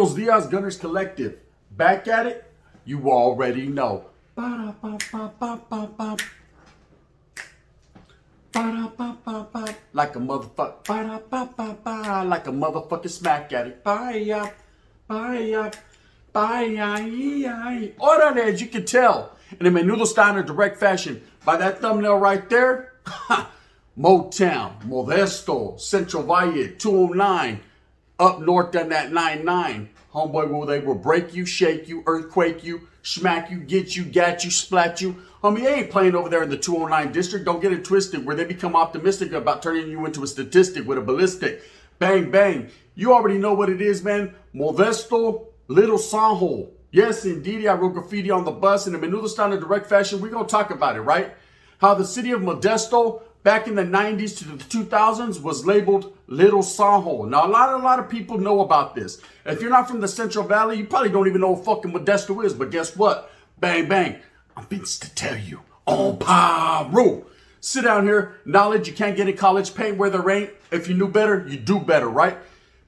Buenos Dias, Gunners Collective. Back at it? You already know. Ba-da-ba-ba-ba-ba-ba. Ba-da-ba-ba-ba. Like a motherfucker. Ba-da-ba-ba-ba. Like a motherfucking smack addict. Bye-ya. Bye-ya. Bye-ya. Order, as you can tell, in a menudo style in direct fashion, by that thumbnail right there, Motown, Modesto, Central Valle, 209, up north than that 99. Homeboy, will they will break you, shake you, earthquake you, smack you, get you, gat you, splat you. Homie, they ain't playing over there in the 209 district. Don't get it twisted where they become optimistic about turning you into a statistic with a ballistic. Bang, bang. You already know what it is, man. Modesto, Little Sanjo. Yes, indeed, I wrote graffiti on the bus in a menudo style in direct fashion. We're going to talk about it, right? How the city of Modesto back in the 90s to the 2000s was labeled Little Sanjo. Now, a lot of people know about this. If you're not from the Central Valley, you probably don't even know what fucking Modesto is. But guess what? Bang, bang. I'm Vince to tell you. On Pyro. Sit down here. Knowledge you can't get in college. Paint where there ain't. If you knew better, you do better, right?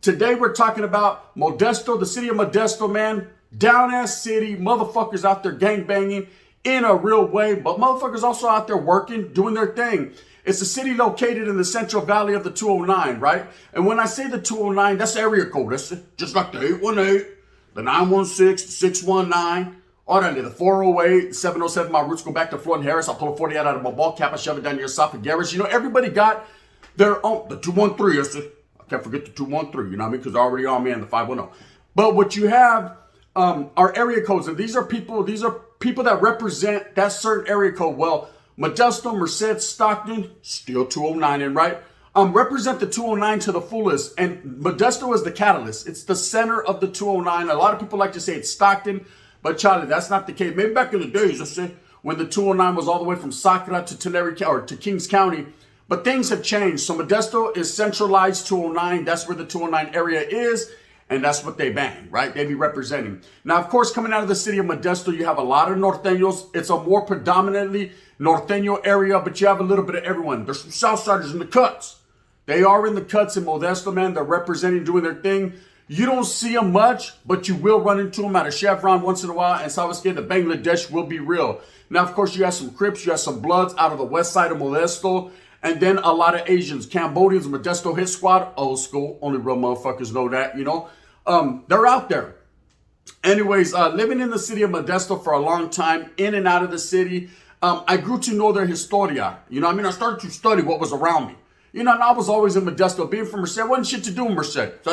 Today, we're talking about Modesto, the city of Modesto, man. Down-ass city. Motherfuckers out there gangbanging in a real way. But motherfuckers also out there working, doing their thing. It's a city located in the Central Valley of the 209, right? And when I say the 209, that's area code. That's just like the 818, the 916, the 619, all that, the 408, the 707. My roots go back to Floyd and Harris. I'll pull a 40 out of my ball cap. I shove it down your esophagus. You know, everybody got their own, the 213. I can't forget the 213, you know what I mean? Because they're already on me in the 510. But what you have are area codes. And these are people that represent that certain area code. Well, Modesto, Merced, Stockton, still 209 in, right? Represent the 209 to the fullest. And Modesto is the catalyst. It's the center of the 209. A lot of people like to say it's Stockton, but Charlie, that's not the case. Maybe back in the days, let's say, when the 209 was all the way from Sacra to Tulare or to Kings County. But things have changed. So Modesto is centralized 209. That's where the 209 area is. And that's what they bang, right? They be representing. Now, of course, coming out of the city of Modesto, you have a lot of Norteños. It's a more predominantly Norteño area, but you have a little bit of everyone. There's some Southsiders in the cuts. They are in the cuts in Modesto, man. They're representing, doing their thing. You don't see them much, but you will run into them at a Chevron once in a while. And so I was scared that Bangladesh will be real. Now, of course, you have some Crips, you have some Bloods out of the west side of Modesto. And then a lot of Asians, Cambodians, Modesto Hit Squad, old school. Only real motherfuckers know that, you know. They're out there. Anyways, living in the city of Modesto for a long time, in and out of the city, I grew to know their historia. You know what I mean? I started to study what was around me. You know, and I was always in Modesto. Being from Merced, wasn't shit to do in Merced. So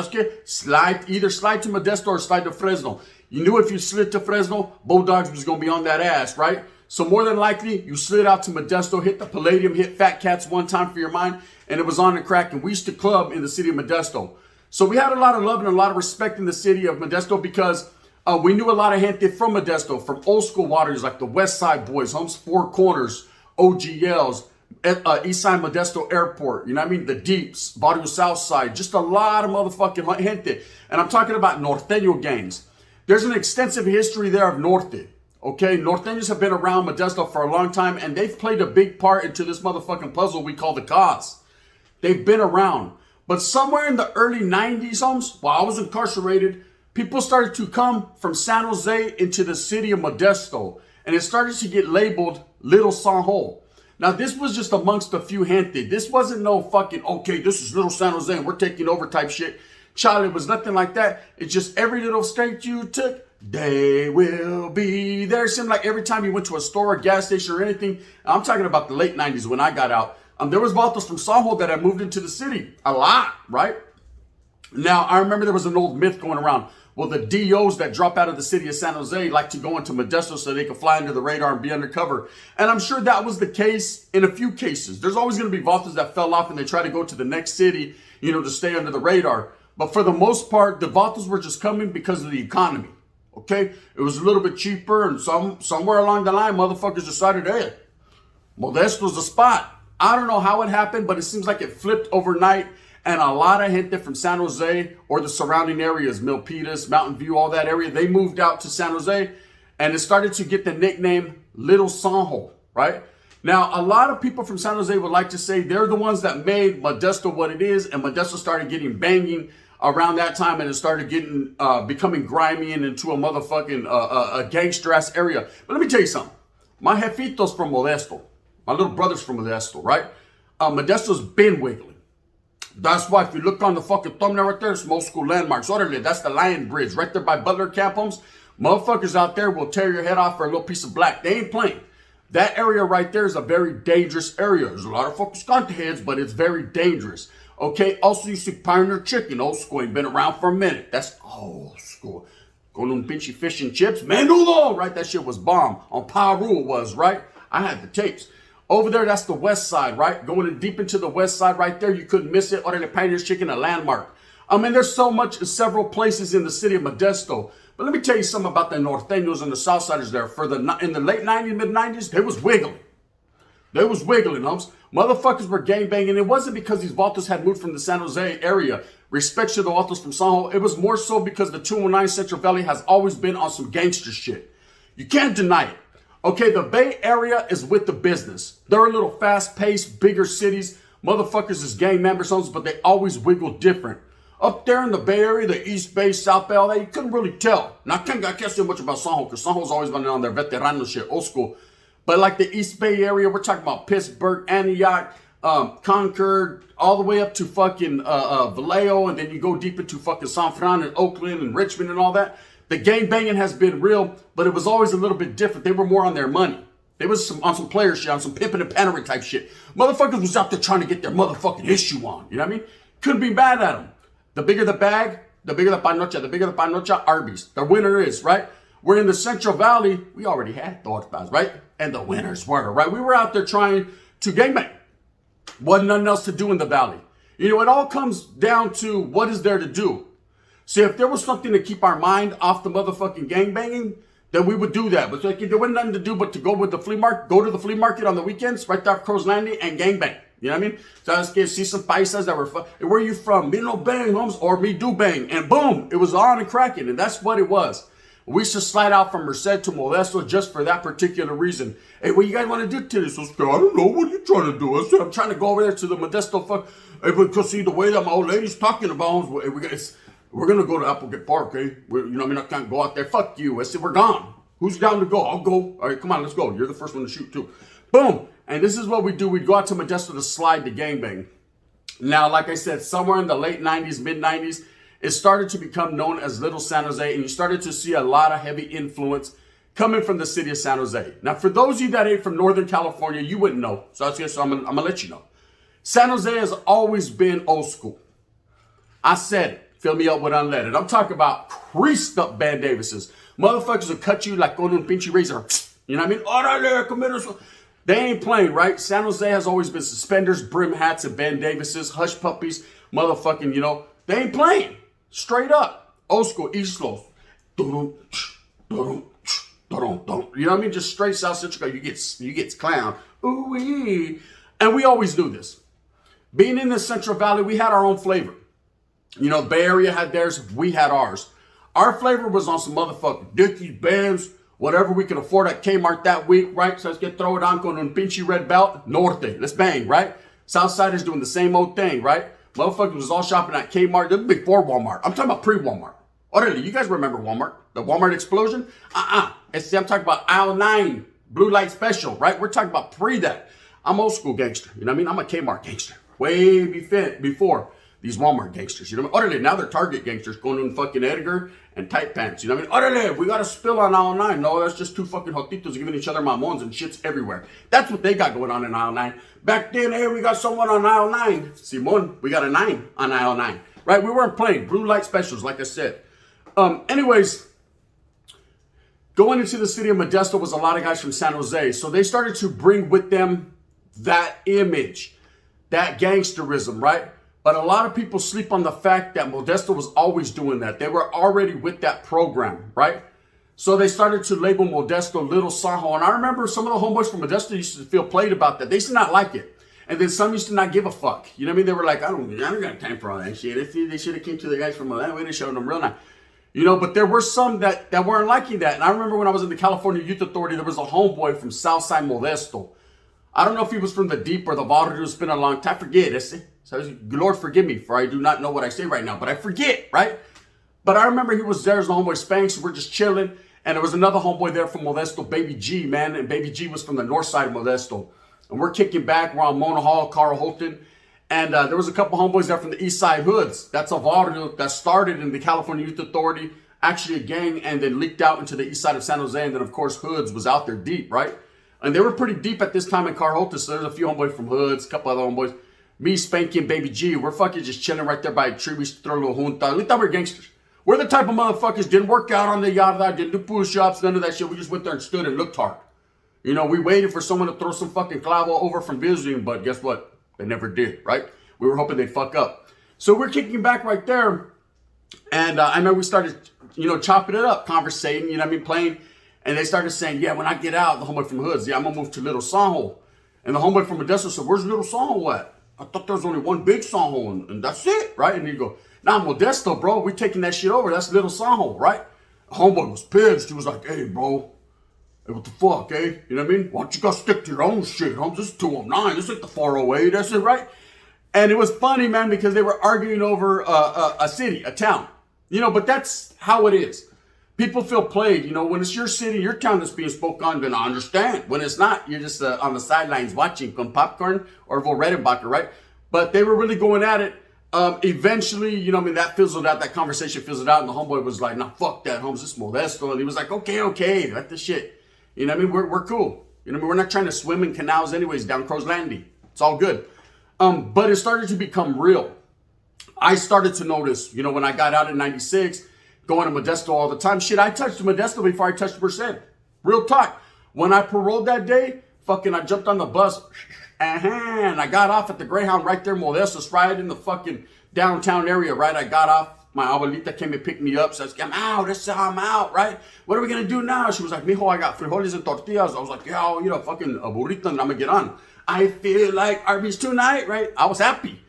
either slide to Modesto or slide to Fresno. You knew if you slid to Fresno, Bulldogs was going to be on that ass, right? So more than likely, you slid out to Modesto, hit the Palladium, hit Fat Cats one time for your mind, and it was on the crack. And we used to club in the city of Modesto. So we had a lot of love and a lot of respect in the city of Modesto because we knew a lot of gente from Modesto, from old school waters like the West Side Boys, Homes Four Corners, OGLs, East Side Modesto Airport, you know what I mean? The Deeps, Barrio South Side, just a lot of motherfucking gente. And I'm talking about Norteño gangs. There's an extensive history there of Norte. Okay, Norteños have been around Modesto for a long time, and they've played a big part into this motherfucking puzzle we call the cause. They've been around. But somewhere in the early 90s, while I was incarcerated, people started to come from San Jose into the city of Modesto, and it started to get labeled Little Sanjo. Now, this was just amongst a few gente. This wasn't no fucking, okay, this is Little San Jose, and we're taking over type shit. Child, it was nothing like that. It's just every little state you took, they will be there. It seemed like every time you went to a store, a gas station, or anything, I'm talking about the late 90s when I got out, there was vatos from Sanjo that had moved into the city. A lot, right? Now, I remember there was an old myth going around. Well, the DOs that drop out of the city of San Jose like to go into Modesto so they can fly under the radar and be undercover. And I'm sure that was the case in a few cases. There's always going to be vatos that fell off and they try to go to the next city, you know, to stay under the radar. But for the most part, the vatos were just coming because of the economy. Okay? It was a little bit cheaper, and somewhere along the line, motherfuckers decided, hey, Modesto's the spot. I don't know how it happened, but it seems like it flipped overnight. And a lot of gente from San Jose or the surrounding areas, Milpitas, Mountain View, all that area, they moved out to San Jose. And it started to get the nickname Little Sanjo, right? Now, a lot of people from San Jose would like to say they're the ones that made Modesto what it is. And Modesto started getting banging around that time, and it started getting becoming grimy and into a motherfucking a gangster ass area. But let me tell you something. My jefito's from Modesto. My little brother's from Modesto, right? Modesto's been wiggling. That's why if you look on the fucking thumbnail right there, it's most school landmarks. Orderly, that's the Lion Bridge right there by Butler Camp Homes. Motherfuckers out there will tear your head off for a little piece of black. They ain't playing. That area right there is a very dangerous area. There's a lot of fucking skunk heads, but it's very dangerous. Okay, also you see Pioneer Chicken, old school, ain't been around for a minute. That's old school. Going on pinchy fish and chips, menudo, right? That shit was bomb. On Paru it was, right? I had the tapes. Over there, that's the west side, right? Going in deep into the west side right there, you couldn't miss it. Or the Pioneer Chicken, a landmark. I mean, there's so much, several places in the city of Modesto. But let me tell you something about the Norteños and the Southsiders there. In the late 90s, mid 90s, they was wiggling. They was wiggling, humps. Motherfuckers were gangbanging. It wasn't because these vatos had moved from the San Jose area. Respect to the vatos from San Jose. It was more so because the 219 Central Valley has always been on some gangster shit. You can't deny it. Okay, the Bay Area is with the business. They're a little fast-paced, bigger cities. Motherfuckers is gang members, but they always wiggle different. Up there in the Bay Area, the East Bay, South Bay, all that, you couldn't really tell. Now, I can't say much about San Jose, because San Jose's always been on their veterano shit, old school. But like the East Bay area, we're talking about Pittsburgh, Antioch, Concord, all the way up to fucking Vallejo, and then you go deep into fucking San Fran and Oakland and Richmond and all that. The gang banging has been real, but it was always a little bit different. They were more on their money. They was on some player shit, on some pimping and pandering type shit. Motherfuckers was out there trying to get their motherfucking issue on. You know what I mean? Couldn't be mad at them. The bigger the bag, the bigger the panocha, Arby's. The winner is, right? We're in the Central Valley. We already had tortas, right? And the winners were, right? We were out there trying to gangbang. Wasn't nothing else to do in the valley. You know, it all comes down to what is there to do. See, if there was something to keep our mind off the motherfucking gangbanging, then we would do that. But like, there wasn't nothing to do but to go with the flea market, go to the flea market on the weekends, right there off Crow's Landing, and gangbang. You know what I mean? So I was getting see some paisas that were, where are you from? Me no bang, homes, or me do bang. And boom, it was on and cracking, and that's what it was. We used to slide out from Merced to Modesto just for that particular reason. Hey, what you guys want to do to this? I don't know. What are you trying to do? I said, I'm trying to go over there to the Modesto. Hey, because see the way that my old lady's talking about, we're going to go to Applegate Park, eh? You know what I mean? I can't go out there. Fuck you. I said, we're gone. Who's down to go? I'll go. All right, come on, let's go. You're the first one to shoot, too. Boom. And this is what we do. We go out to Modesto to slide the gangbang. Now, like I said, somewhere in the late 90s, mid 90s, it started to become known as Little San Jose, and you started to see a lot of heavy influence coming from the city of San Jose. Now, for those of you that ain't from Northern California, you wouldn't know. So I'm gonna let you know. San Jose has always been old school. I said it. Fill me up with unleaded. I'm talking about creased up Van Davises. Motherfuckers will cut you like on a pinchy razor. You know what I mean? Orale, committers. They ain't playing, right? San Jose has always been suspenders, brim hats, and Van Davises, hush puppies, motherfucking, you know. They ain't playing. Straight up. Old school, East Los. You know what I mean? Just straight South Central. You get clown. Ooh-wee. And we always do this. Being in the Central Valley, we had our own flavor. You know, Bay Area had theirs. We had ours. Our flavor was on some motherfucking Dickies, Benz, whatever we could afford at Kmart that week, right? So let's get throw it on con un pinchy red belt. Norte. Let's bang, right? Southsiders doing the same old thing, right? Motherfuckers was all shopping at Kmart. This was before Walmart. I'm talking about pre-Walmart. Orderly, you guys remember Walmart? The Walmart explosion? I'm talking about aisle 9, blue light special, right? We're talking about pre that. I'm old school gangster. You know what I mean? I'm a Kmart gangster. Way before these Walmart gangsters. You know what I mean? Orderly, now they're Target gangsters going in fucking Edgar and tight pants. You know what I mean? Orderly, we got a spill on aisle 9. No, that's just two fucking jotitos giving each other mamons and shits everywhere. That's what they got going on in aisle 9. Back then, hey, we got someone on aisle 9. Simon, we got a 9 on aisle 9. Right? We weren't playing blue light specials, like I said. Anyways, going into the city of Modesto was a lot of guys from San Jose. So they started to bring with them that image, that gangsterism, right? But a lot of people sleep on the fact that Modesto was always doing that. They were already with that program, right? So they started to label Modesto Little Sajo. And I remember some of the homeboys from Modesto used to feel played about that. They used to not like it. And then some used to not give a fuck. You know what I mean? They were like, I don't got time for all that shit. They should have came to the guys from that way to show them real nice. You know, but there were some that weren't liking that. And I remember when I was in the California Youth Authority, there was a homeboy from Southside Modesto. I don't know if he was from the Deep or the Barrio. It's been a long time. I forget. So Lord forgive me, for I do not know what I say right now, but I forget, right? But I remember he was there as the homeboy Spanks. We're just chilling. And there was another homeboy there from Modesto, Baby G, man. And Baby G was from the north side of Modesto. And we're kicking back. We're on Mona Hall, Carl Holton. And there was a couple homeboys there from the east side hoods. That's a barrio that started in the California Youth Authority, actually a gang, and then leaked out into the east side of San Jose. And then, of course, hoods was out there deep, right? And they were pretty deep at this time in Carl Holton. So there's a few homeboys from hoods, a couple other homeboys. Me, Spanky, and Baby G, we're fucking just chilling right there by a tree. We used to throw a little junta. We thought we were gangsters. We're the type of motherfuckers, didn't work out on the yard, didn't do push-ups, none of that shit. We just went there and stood and looked hard. You know, we waited for someone to throw some fucking clavo over from visiting, but guess what? They never did, right? We were hoping they'd fuck up. So we're kicking back right there, and I remember we started, you know, chopping it up, conversating, you know what I mean, playing, and they started saying, yeah, when I get out, the homeboy from Hoods, yeah, I'm gonna move to Little Sanjo. And the homeboy from Modesto said, where's Little Sanjo at? I thought there was only one big Sanjo, and that's it, right? And he'd go, nah, Modesto, bro, we taking that shit over. That's Little Sanjo, right? The homeboy was pissed. He was like, hey, bro, hey, what the fuck, eh? You know what I mean? Why don't you guys stick to your own shit, Holmes? This is 209. This ain't the 408. That's it, right? And it was funny, man, because they were arguing over a city, a town. You know, but that's how it is. People feel played. You know, when it's your city, your town that's being spoke on, then I understand. When it's not, you're just on the sidelines watching con popcorn or Redenbacher, right? But they were really going at it. Eventually, you know, I mean, that fizzled out, that conversation fizzled out, and the homeboy was like, nah, fuck that, Holmes, this is Modesto. And he was like, okay, let the shit. You know what I mean? We're cool. You know what I mean? We're not trying to swim in canals anyways down Crow's Landing. It's all good. But it started to become real. I started to notice, you know, when I got out in 96, going to Modesto all the time. Shit, I touched Modesto before I touched Percent. Real talk. When I paroled that day, fucking I jumped on the bus, and I got off at the Greyhound right there, Modesto, right in the fucking downtown area, right? I got off. My abuelita came and picked me up. So I said, I'm out, right? What are we going to do now? She was like, mijo, I got frijoles and tortillas. I was like, yo, you know, fucking a burrito, and I'm going to get on. I feel like Arby's tonight, right? I was happy.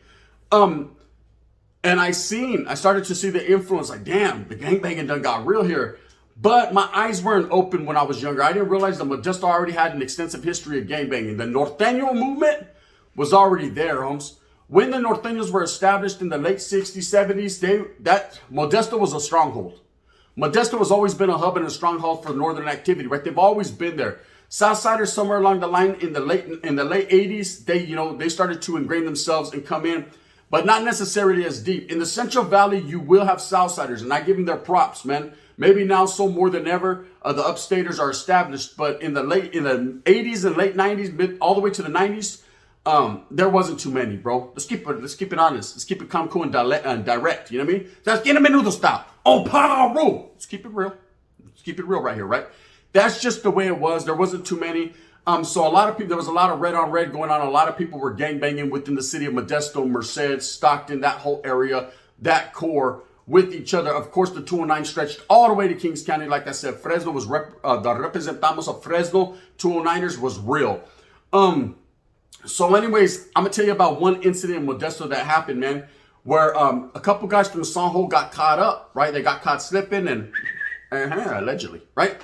And I started to see the influence, like, damn, the gangbanging done got real here. But my eyes weren't open when I was younger. I didn't realize that Modesto already had an extensive history of gangbanging. The Norteño movement was already there, Holmes. When the Norteños were established in the late 60s, 70s, Modesto was a stronghold. Modesto has always been a hub and a stronghold for northern activity, right? They've always been there. Southsiders somewhere along the line in the late 80s, they started to ingrain themselves and come in, but not necessarily as deep. In the Central Valley, you will have Southsiders, and I give them their props, man. Maybe now so more than ever, the upstaters are established, but in the 80s and late 90s, all the way to the 90s, there wasn't too many, bro. Let's keep it honest. Let's keep it calm, cool, and direct. You know what I mean? Let's get a menudo style. Oh, power. Let's keep it real. Let's keep it real right here, right? That's just the way it was. There wasn't too many. So a lot of people, there was a lot of red on red going on. A lot of people were gangbanging within the city of Modesto, Merced, Stockton, that whole area, that core with each other. Of course, the 209 stretched all the way to Kings County. Like I said, Fresno was, the representamos of Fresno, 209ers was real. So anyways, I'm going to tell you about one incident in Modesto that happened, man, where a couple guys from the Sanjo got caught up, right? They got caught slipping and allegedly, right?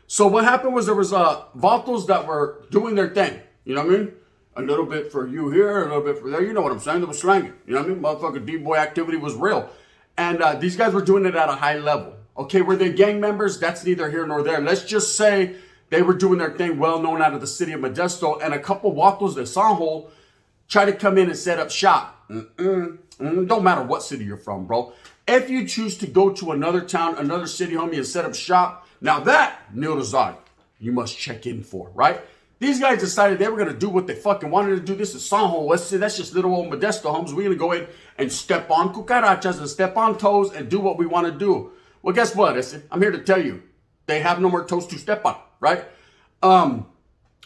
So what happened was there was vatos that were doing their thing. You know what I mean? A little bit for you here, a little bit for there. You know what I'm saying? They were slanging. You know what I mean? Motherfucker D-boy activity was real. And these guys were doing it at a high level. Okay, were they gang members? That's neither here nor there. Let's just say they were doing their thing, well known out of the city of Modesto, and a couple vatos de Sanjo tried to come in and set up shop. Don't matter what city you're from, bro. If you choose to go to another town, another city, homie, and set up shop, now that, Nilrazad, you must check in for, right? These guys decided they were going to do what they fucking wanted to do. This is Sanjo. That's just little old Modesto, homes. We're going to go in and step on cucarachas and step on toes and do what we want to do. Well, guess what? I'm here to tell you, they have no more toes to step on, right?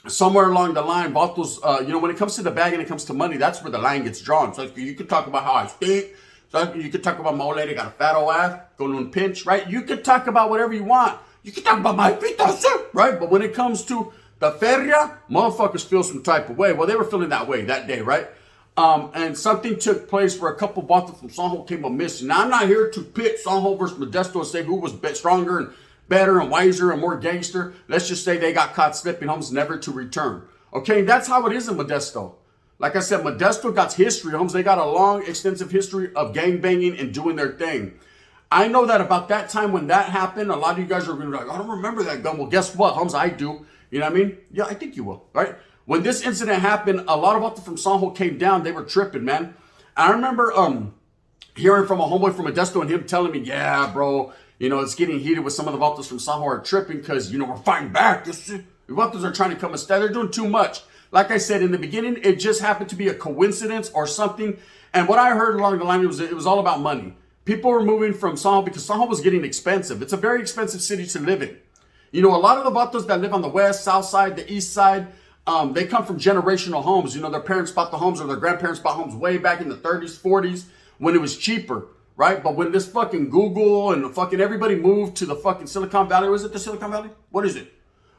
Somewhere along the line, vatos, when it comes to the bag and it comes to money, that's where the line gets drawn. So you could talk about how I stink. So you could talk about my old lady got a fat old ass, going to a pinch, right? You could talk about whatever you want. You can talk about my feet, right? But when it comes to the feria, motherfuckers feel some type of way. Well, they were feeling that way that day, right? And something took place where a couple vatos from Sanjo came amiss. Now, I'm not here to pit Sanjo versus Modesto and say who was stronger and better and wiser and more gangster. Let's just say they got caught slipping, homes never to return. Okay, and that's how it is in Modesto. Like I said, Modesto got history, homes. They got a long, extensive history of gang banging and doing their thing. I know that about that time when that happened, a lot of you guys are going to be like, I don't remember that gun. Well, guess what, homes? I do. You know what I mean? Yeah, I think you will, right? When this incident happened, a lot of vatos from San Jose came down. They were tripping, man. I remember hearing from a homeboy from Modesto and him telling me, yeah, bro, it's getting heated with some of the vatos from San Jose are tripping because, we're fighting back. The vatos are trying to come instead. They're doing too much. Like I said, in the beginning, it just happened to be a coincidence or something. And what I heard along the line was it was all about money. People were moving from San Jose because San Jose was getting expensive. It's a very expensive city to live in. A lot of the vatos that live on the west, south side, the east side, they come from generational homes. Their parents bought the homes or their grandparents bought homes way back in the 30s, 40s when it was cheaper, right? But when this fucking Google and fucking everybody moved to the fucking Silicon Valley, was it the Silicon Valley? What is it?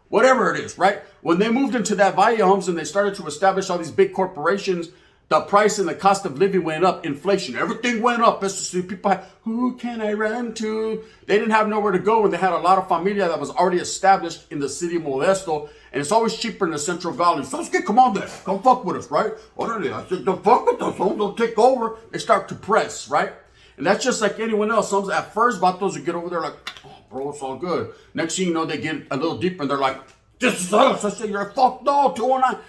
Whatever it is, right? When they moved into that Valle homes and they started to establish all these big corporations, the price and the cost of living went up. Inflation, everything went up. People had, who can I run to? They didn't have nowhere to go, and they had a lot of familia that was already established in the city of Modesto, and it's always cheaper in the Central Valley. So come on there, come fuck with us, right? I said, don't fuck with us, don't take over. They start to press, right? And that's just like anyone else. Some at first, vatos would get over there like, oh, bro, it's all good. Next thing you know, they get a little deeper, and they're like, this is us. I said, you're a fuck no, 209.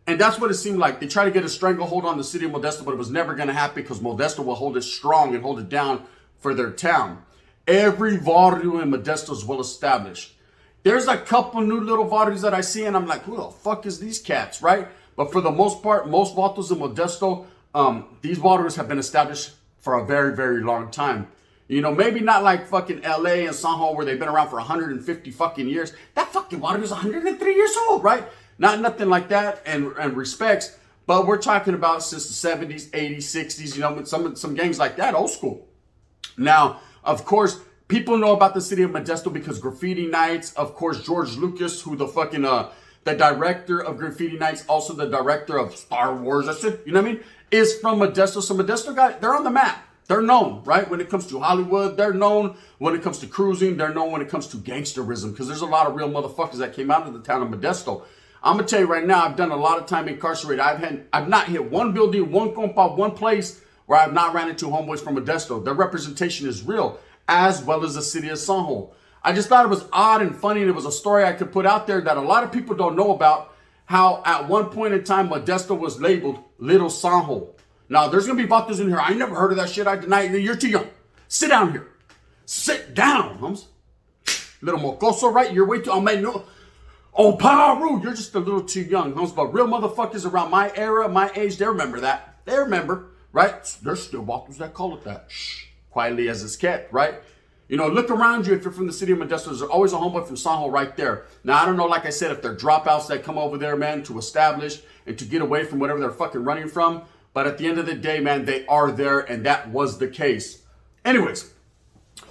And that's what it seemed like. They tried to get a stranglehold on the city of Modesto, but it was never going to happen because Modesto will hold it strong and hold it down for their town. Every barrio in Modesto is well established. There's a couple new little barrios that I see, and I'm like, who the fuck is these cats, right? But for the most part, most vatos in Modesto, these barrios have been established for a very, very long time. Maybe not like fucking LA and San Jose where they've been around for 150 fucking years. That fucking barrio is 103 years old, right? Not nothing like that and respects, but we're talking about since the 70s, 80s, 60s, some gangs like that, old school. Now, of course, people know about the city of Modesto because graffiti nights, of course, George Lucas, who the fucking, the director of graffiti nights, also the director of Star Wars, that's it, is from Modesto. So Modesto they're on the map. They're known, right? When it comes to Hollywood, they're known. When it comes to cruising, they're known when it comes to gangsterism because there's a lot of real motherfuckers that came out of the town of Modesto. I'm going to tell you right now, I've done a lot of time incarcerated. I've not hit one building, one compound, one place where I've not ran into homeboys from Modesto. Their representation is real, as well as the city of San Jose. I just thought it was odd and funny, and it was a story I could put out there that a lot of people don't know about, how at one point in time, Modesto was labeled Little San Jose. Now, there's going to be vatos in here. I never heard of that shit. I deny it. You're too young. Sit down here. Sit down, homes. Little mocoso, right? You're way too... Oh, Paru, you're just a little too young, homes. But real motherfuckers around my era, my age, they remember that. They remember, right? There's still vatos that call it that. Shh, quietly as it's kept, right? Look around you if you're from the city of Modesto. There's always a homeboy from San Jose right there. Now, I don't know, like I said, if they're dropouts that come over there, man, to establish and to get away from whatever they're fucking running from. But at the end of the day, man, they are there, and that was the case. Anyways,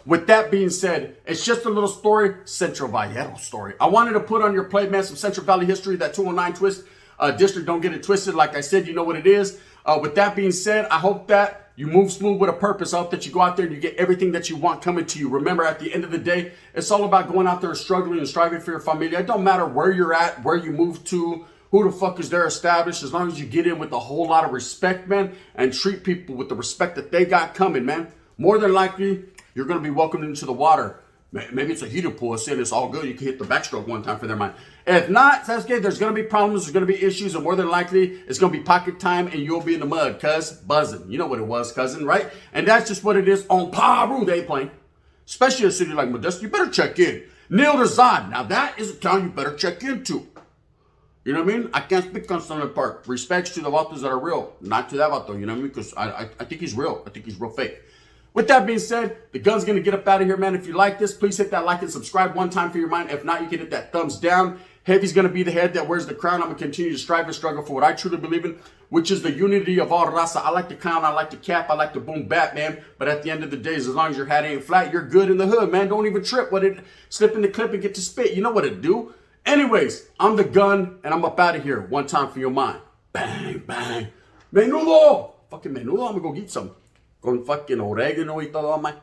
with that being said, it's just a little story, Central Valley story. I wanted to put on your plate, man, some Central Valley history, that 209 twist district. Don't get it twisted. Like I said, you know what it is. With that being said, I hope that you move smooth with a purpose. I hope that you go out there and you get everything that you want coming to you. Remember, at the end of the day, it's all about going out there and struggling and striving for your familia. It don't matter where you're at, where you move to, who the fuck is there established, as long as you get in with a whole lot of respect, man, and treat people with the respect that they got coming, man. More than likely, you're going to be welcomed into the water. Maybe it's a heated pool. Saying it's all good. You can hit the backstroke one time for their mind. If not, that's good. There's going to be problems. There's going to be issues. And more than likely, it's going to be pocket time and you'll be in the mud, cuz. Buzzing. You know what it was, cousin, right? And that's just what it is on Paru. They playing. Especially a city like Modesto. You better check in. Nil Razad. Now, that is a town you better check into. You know what I mean? I can't speak on Sunday Park. Respects to the vatos that are real. Not to that vato, you know what I mean? Because I think he's real. I think he's real fake. With that being said, the gun's going to get up out of here, man. If you like this, please hit that like and subscribe one time for your mind. If not, you can hit that thumbs down. Heavy's going to be the head that wears the crown. I'm going to continue to strive and struggle for what I truly believe in, which is the unity of all raza. I like the clown. I like the cap. I like the boom bap, man. But at the end of the day, as long as your hat ain't flat, you're good in the hood, man. Don't even trip. Slip in the clip and get to spit. You know what it do. Anyways, I'm the gun, and I'm up out of here. One time for your mind. Bang, bang. Menudo! Fucking menudo. I'm going to go get some. Con fucking oregano y todo, man.